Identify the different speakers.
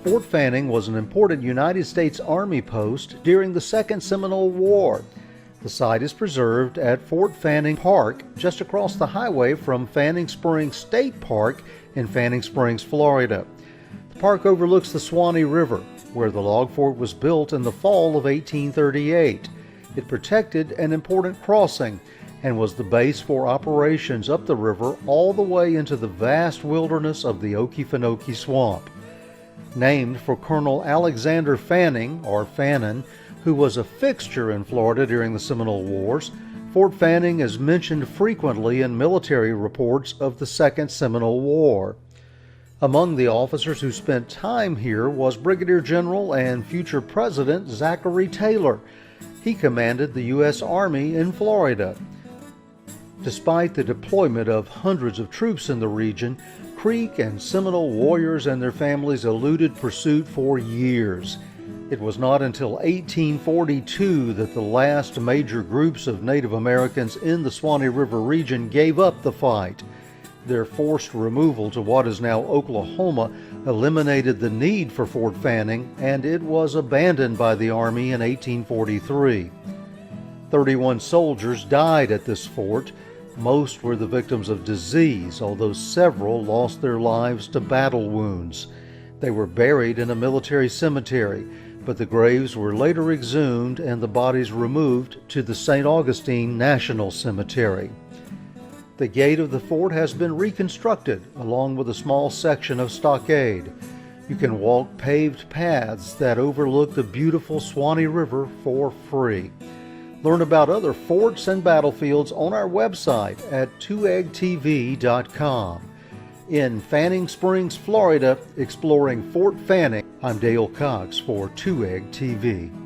Speaker 1: Fort Fannin was an important United States Army post during the Second Seminole War. The site is preserved at Fort Fannin Park, just across the highway from Fannin Springs State Park in Fannin Springs, Florida. The park overlooks the Suwannee River, where the log fort was built in the fall of 1838. It protected an important crossing and was the base for operations up the river all the way into the vast wilderness of the Okefenokee Swamp. Named for Colonel Alexander Fannin, or Fannin, who was a fixture in Florida during the Seminole Wars, Fort Fannin is mentioned frequently in military reports of the Second Seminole War. Among the officers who spent time here was Brigadier General and future President Zachary Taylor. He commanded the U.S. Army in Florida. Despite the deployment of hundreds of troops in the region, Creek and Seminole warriors and their families eluded pursuit for years. It was not until 1842 that the last major groups of Native Americans in the Suwannee River region gave up the fight. Their forced removal to what is now Oklahoma eliminated the need for Fort Fannin, and it was abandoned by the Army in 1843. 31 soldiers died at this fort. Most were the victims of disease, although several lost their lives to battle wounds. They were buried in a military cemetery, but the graves were later exhumed and the bodies removed to the St. Augustine National Cemetery. The gate of the fort has been reconstructed, along with a small section of stockade. You can walk paved paths that overlook the beautiful Suwannee River for free. Learn about other forts and battlefields on our website at 2egtv.com. In Fannin Springs, Florida, exploring Fort Fannin, I'm Dale Cox for 2EG TV.